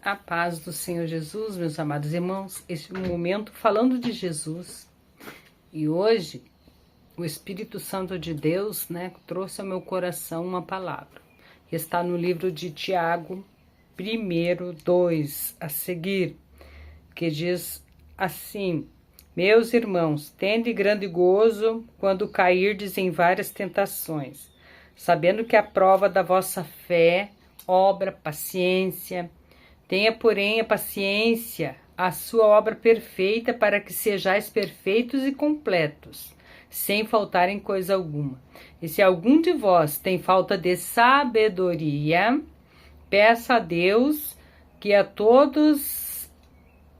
A paz do Senhor Jesus, meus amados irmãos, este momento falando de Jesus. E hoje, o Espírito Santo de Deus, trouxe ao meu coração uma palavra, que está no livro de Tiago, 1:2, a seguir, que diz assim: Meus irmãos, tende grande gozo quando cairdes em várias tentações, sabendo que a prova da vossa fé obra paciência. Tenha, porém, a paciência, a sua obra perfeita, para que sejais perfeitos e completos, sem faltar em coisa alguma. E se algum de vós tem falta de sabedoria, peça a Deus, que a todos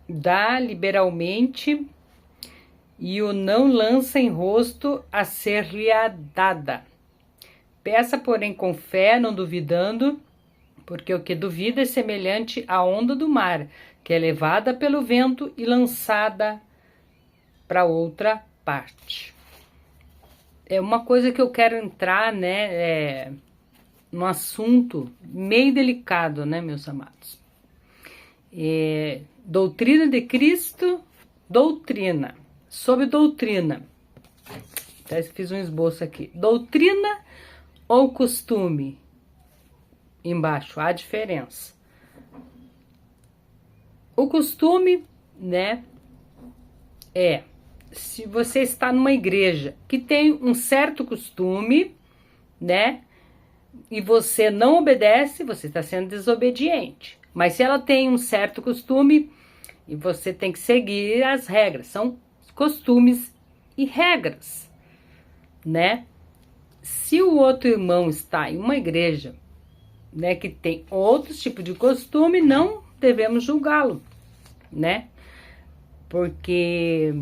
dá liberalmente, e o não lança em rosto a ser-lhe-á dada. Peça, porém, com fé, não duvidando, porque o que duvida é semelhante à onda do mar, que é levada pelo vento e lançada para outra parte. É uma coisa que eu quero entrar, num assunto meio delicado, meus amados. Doutrina de Cristo, doutrina. Sobre doutrina. Até fiz um esboço aqui. Doutrina ou costume? Embaixo, há diferença. O costume, se você está numa igreja que tem um certo costume, e você não obedece, você está sendo desobediente. Mas se ela tem um certo costume, e você tem que seguir as regras, são costumes e regras, Se o outro irmão está em uma igreja, que tem outros tipos de costume, não devemos julgá-lo, Porque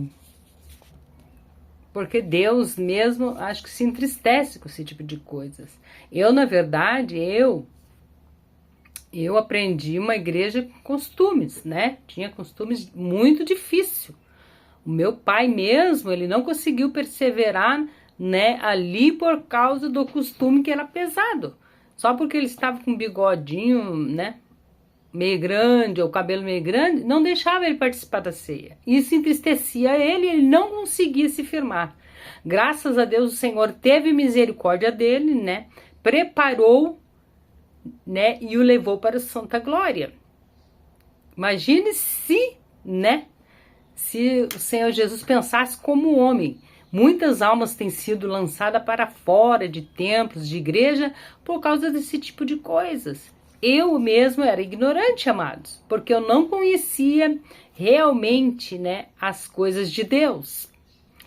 Deus mesmo, acho que se entristece com esse tipo de coisas. Na verdade, eu aprendi uma igreja com costumes, Tinha costumes muito difíceis. O meu pai mesmo, ele não conseguiu perseverar, ali por causa do costume que era pesado. Só porque ele estava com um bigodinho, meio grande, ou cabelo meio grande, não deixava ele participar da ceia. Isso entristecia ele, ele não conseguia se firmar. Graças a Deus, o Senhor teve misericórdia dele, preparou, e o levou para a santa glória. Imagine se, se o Senhor Jesus pensasse como homem. Muitas almas têm sido lançadas para fora de templos, de igreja, por causa desse tipo de coisas. Eu mesmo era ignorante, amados, porque eu não conhecia realmente, as coisas de Deus.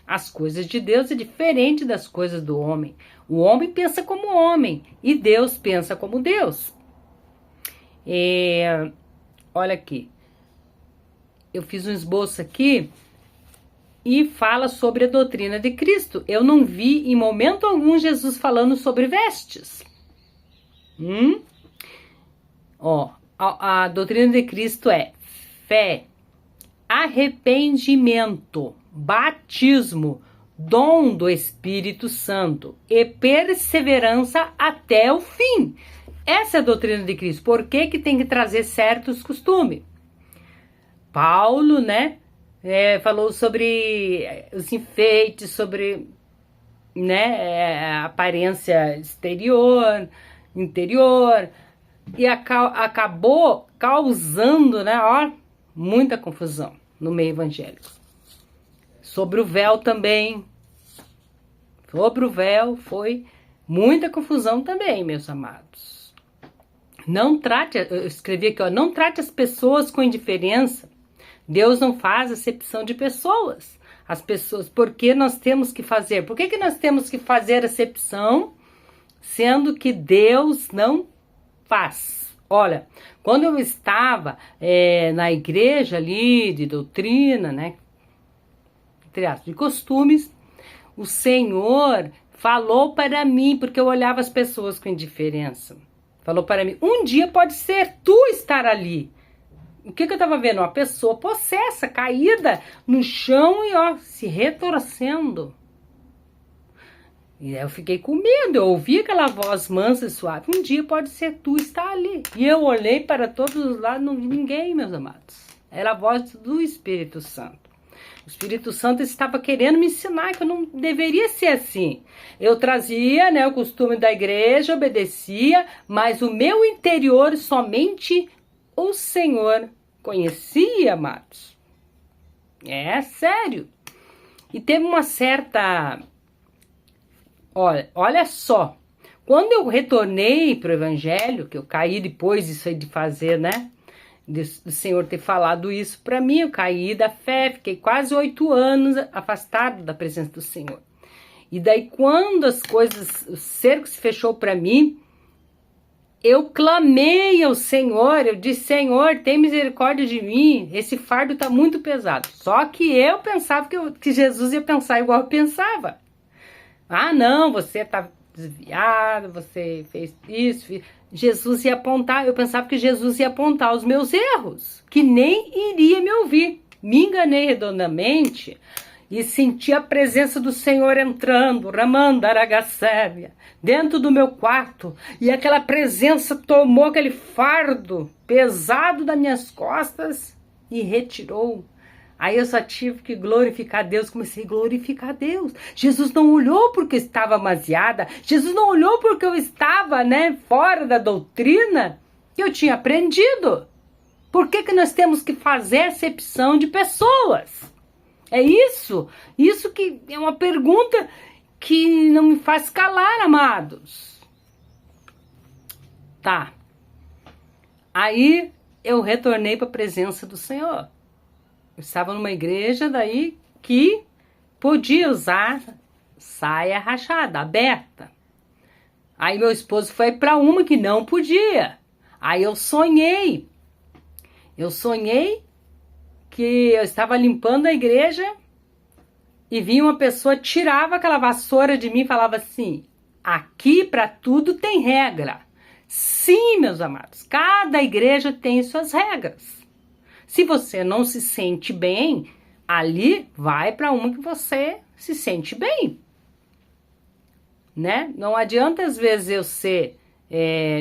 As coisas de Deus é diferente das coisas do homem. O homem pensa como homem e Deus pensa como Deus. Olha aqui, eu fiz um esboço aqui e fala sobre a doutrina de Cristo. Eu não vi em momento algum Jesus falando sobre vestes. A doutrina de Cristo é fé, arrependimento, batismo, dom do Espírito Santo e perseverança até o fim. Essa é a doutrina de Cristo. Por que que tem que trazer certos costumes? Paulo, falou sobre os enfeites, sobre, a aparência exterior, interior, e acabou causando, muita confusão no meio evangélico. Sobre o véu também. Sobre o véu foi muita confusão também, meus amados. Eu escrevi aqui, não trate as pessoas com indiferença. Deus não faz acepção de pessoas. As pessoas, por que nós temos que fazer? Por que nós temos que fazer acepção, sendo que Deus não faz? Olha, quando eu estava na igreja ali, de doutrina, de costumes, o Senhor falou para mim, porque eu olhava as pessoas com indiferença. Falou para mim, um dia pode ser tu estar ali. O que eu estava vendo? Uma pessoa possessa, caída no chão e se retorcendo. E aí eu fiquei com medo, eu ouvi aquela voz mansa e suave. Um dia pode ser tu estar ali. E eu olhei para todos os lados, não vi ninguém, meus amados. Era a voz do Espírito Santo. O Espírito Santo estava querendo me ensinar que eu não deveria ser assim. Eu trazia, né, o costume da igreja, obedecia, mas o meu interior somente o Senhor conhecia, amados. É sério. E teve uma certa... Olha só. Quando eu retornei para o Evangelho, que eu caí depois disso aí de fazer, né? Do Senhor ter falado isso para mim, eu caí da fé, fiquei quase 8 anos afastado da presença do Senhor. E daí quando as coisas, o cerco se fechou para mim, eu clamei ao Senhor, eu disse, Senhor, tem misericórdia de mim, esse fardo tá muito pesado. Só que eu pensava que Jesus ia pensar igual eu pensava. Ah, não, você tá desviado, você fez isso. Jesus ia apontar, eu pensava que Jesus ia apontar os meus erros, que nem iria me ouvir. Me enganei redondamente e senti a presença do Senhor entrando, Ramandaragaséria, dentro do meu quarto. E aquela presença tomou aquele fardo pesado das minhas costas e retirou. Aí eu só tive que glorificar a Deus, comecei a glorificar a Deus. Jesus não olhou porque eu estava amaziada, Jesus não olhou porque eu estava, né, fora da doutrina que eu tinha aprendido. Por que nós temos que fazer acepção de pessoas? É isso que é uma pergunta que não me faz calar, amados. Tá. Aí eu retornei para a presença do Senhor. Eu estava numa igreja daí que podia usar saia rachada, aberta. Aí meu esposo foi para uma que não podia. Aí eu sonhei que eu estava limpando a igreja e vinha uma pessoa, tirava aquela vassoura de mim e falava assim, aqui para tudo tem regra. Sim, meus amados, cada igreja tem suas regras. Se você não se sente bem, ali vai para uma que você se sente bem, né? Não adianta às vezes eu ser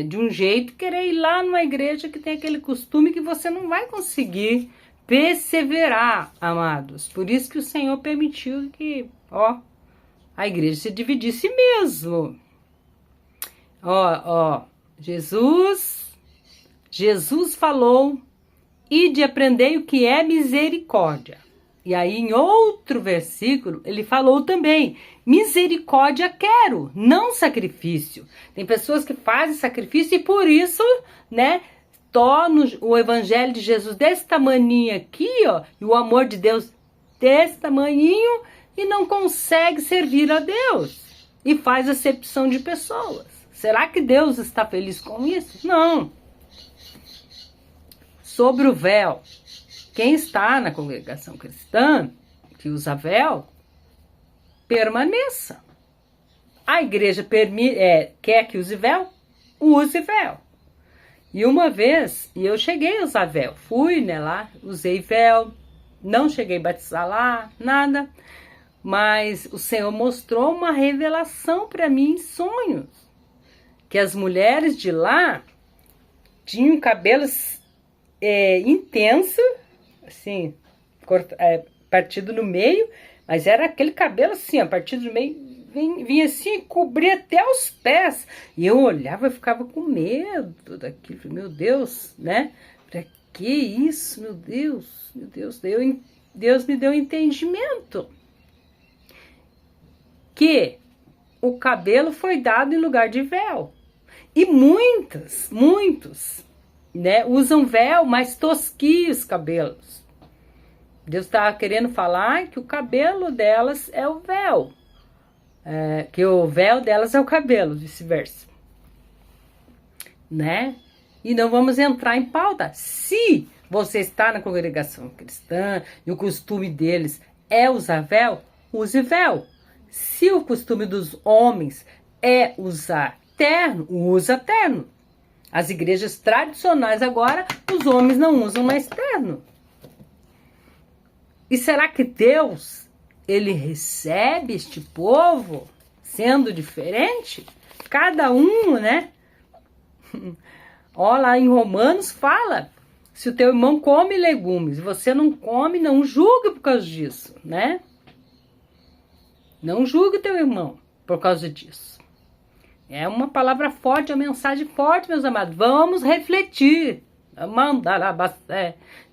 de um jeito querer ir lá numa igreja que tem aquele costume que você não vai conseguir perseverar, amados. Por isso que o Senhor permitiu que, a igreja se dividisse mesmo. Jesus falou, ide aprendei o que é misericórdia. E aí em outro versículo ele falou também, misericórdia quero, não sacrifício. Tem pessoas que fazem sacrifício e por isso, né, tornam o evangelho de Jesus desse tamaninho aqui, e o amor de Deus desse tamaninho e não consegue servir a Deus. E faz acepção de pessoas. Será que Deus está feliz com isso? Não. Sobre o véu, quem está na congregação cristã, que usa véu, permaneça. A igreja quer que use véu? Use véu. E uma vez, eu cheguei a usar véu, fui, né, lá, usei véu, não cheguei a batizar lá, nada, mas o Senhor mostrou uma revelação para mim em sonhos, que as mulheres de lá tinham cabelos intenso, assim, partido no meio, mas era aquele cabelo assim, partido no meio, vinha assim, cobria até os pés, e eu olhava e ficava com medo daquilo, meu Deus, né, pra que isso, meu Deus, Deus me deu entendimento, que o cabelo foi dado em lugar de véu, e muitos, né, usam véu, mas tosquia os cabelos. Deus estava querendo falar que o cabelo delas é o véu. Que o véu delas é o cabelo, vice-versa. Né? E não vamos entrar em pauta. Se você está na congregação cristã e o costume deles é usar véu, use véu. Se o costume dos homens é usar terno, usa terno. As igrejas tradicionais agora, os homens não usam mais terno. E será que Deus, ele recebe este povo? sendo diferente? Cada um, né? Ó, lá em Romanos fala, se o teu irmão come legumes e você não come, não julgue por causa disso, né? Não julgue teu irmão por causa disso. É uma palavra forte, uma mensagem forte, meus amados. Vamos refletir.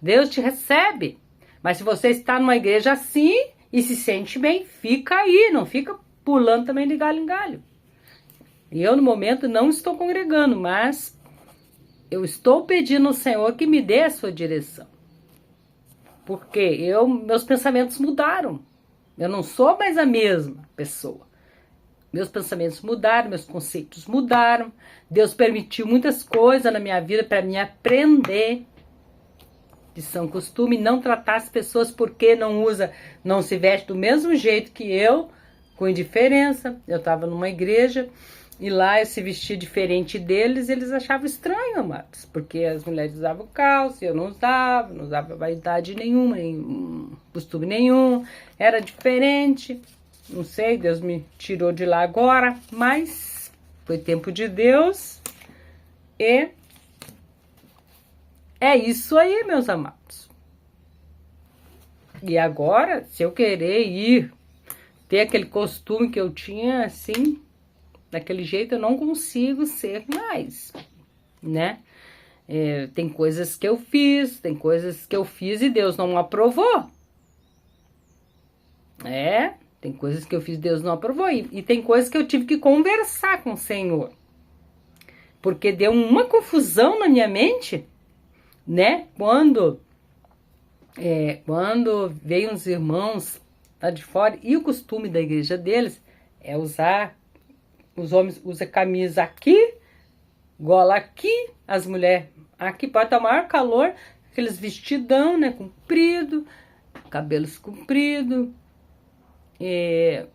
Deus te recebe. Mas se você está numa igreja assim e se sente bem, fica aí. Não fica pulando também de galho em galho. E eu, no momento, não estou congregando, mas eu estou pedindo ao Senhor que me dê a sua direção. Porque meus pensamentos mudaram. Eu não sou mais a mesma pessoa. Meus pensamentos mudaram, meus conceitos mudaram. Deus permitiu muitas coisas na minha vida para me aprender. De são costume não tratar as pessoas porque não se veste do mesmo jeito que eu, com indiferença. Eu estava numa igreja e lá eu se vestia diferente deles, eles achavam estranho, amados, porque as mulheres usavam calça, eu não usava vaidade nenhuma, costume nenhum, era diferente. Não sei, Deus me tirou de lá agora, mas foi tempo de Deus e é isso aí, meus amados. E agora, se eu querer ter aquele costume que eu tinha, assim, daquele jeito, eu não consigo ser mais, né? Tem coisas que eu fiz, e Deus não aprovou. Tem coisas que eu fiz e Deus não aprovou. E tem coisas que eu tive que conversar com o Senhor. Porque deu uma confusão na minha mente, né? Quando veio uns irmãos lá de fora, e o costume da igreja deles é usar, os homens usam camisa aqui, gola aqui, as mulheres aqui, pode estar o maior calor, aqueles vestidão, né, comprido, cabelos compridos, e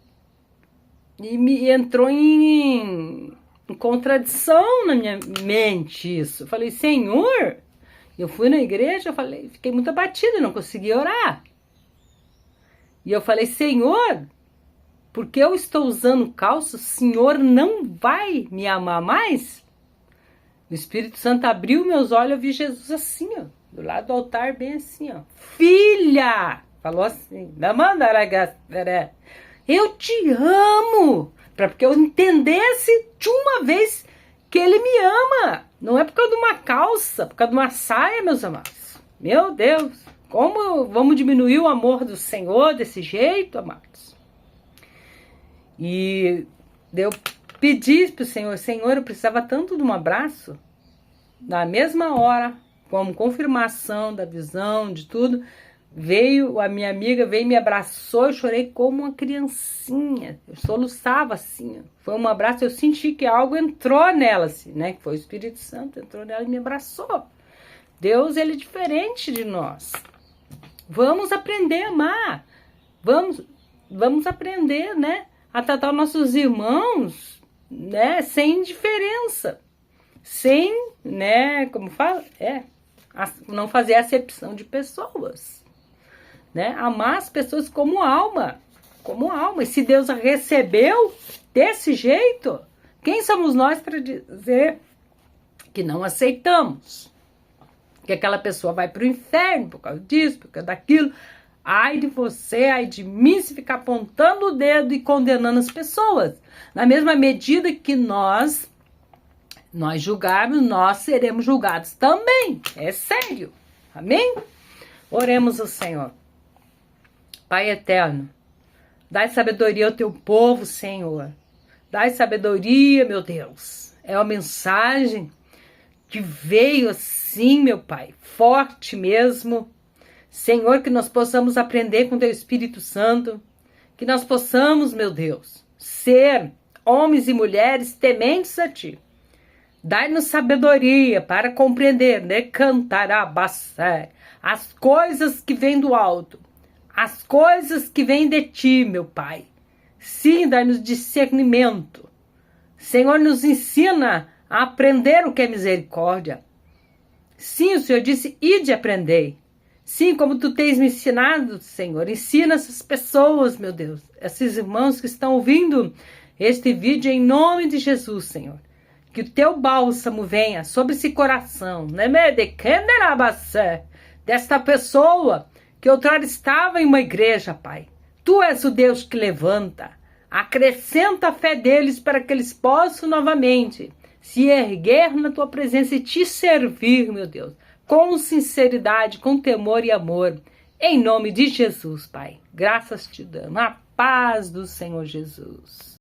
me entrou em contradição na minha mente isso. Eu falei, Senhor, eu fui na igreja, fiquei muito abatida, não consegui orar. E eu falei, Senhor, porque eu estou usando calça, o Senhor não vai me amar mais? O Espírito Santo abriu meus olhos, eu vi Jesus assim, ó, do lado do altar, bem assim, ó. Filha! Falou assim, eu te amo! Porque eu entendesse de uma vez que ele me ama. Não é por causa de uma calça, por causa de uma saia, meus amados. Meu Deus, como vamos diminuir o amor do Senhor desse jeito, amados? E eu pedi para o Senhor, eu precisava tanto de um abraço. Na mesma hora, como confirmação da visão, de tudo, veio a minha amiga, veio e me abraçou, eu chorei como uma criancinha, eu soluçava assim, foi um abraço, eu senti que algo entrou nela, assim, né, que foi o Espírito Santo, entrou nela e me abraçou. Deus, ele é diferente de nós. Vamos aprender a amar, vamos aprender, né, a tratar os nossos irmãos, né, sem indiferença, sem, né, como fala, não fazer acepção de pessoas. Né? Amar as pessoas como alma. E se Deus a recebeu desse jeito, quem somos nós para dizer que não aceitamos? Que aquela pessoa vai para o inferno por causa disso, por causa daquilo. Ai de você, ai de mim, se ficar apontando o dedo e condenando as pessoas. Na mesma medida que nós julgarmos, nós seremos julgados também. É sério. Amém? Oremos ao Senhor. Pai eterno, dai sabedoria ao teu povo, Senhor. Dai sabedoria, meu Deus. É uma mensagem que veio assim, meu Pai, forte mesmo. Senhor, que nós possamos aprender com teu Espírito Santo. Que nós possamos, meu Deus, ser homens e mulheres tementes a ti. Dai-nos sabedoria para compreender, né? Cantarabacé, as coisas que vêm do alto. As coisas que vêm de ti, meu Pai. Sim, dá-nos discernimento. Senhor, nos ensina a aprender o que é misericórdia. Sim, o Senhor disse, ide aprender. Sim, como tu tens me ensinado, Senhor. Ensina essas pessoas, meu Deus. Esses irmãos que estão ouvindo este vídeo em nome de Jesus, Senhor. Que o teu bálsamo venha sobre esse coração, né? Desta pessoa que outrora estava em uma igreja, Pai. Tu és o Deus que levanta. Acrescenta a fé deles para que eles possam novamente se erguer na tua presença e te servir, meu Deus, com sinceridade, com temor e amor. Em nome de Jesus, Pai. Graças te damos. A paz do Senhor Jesus.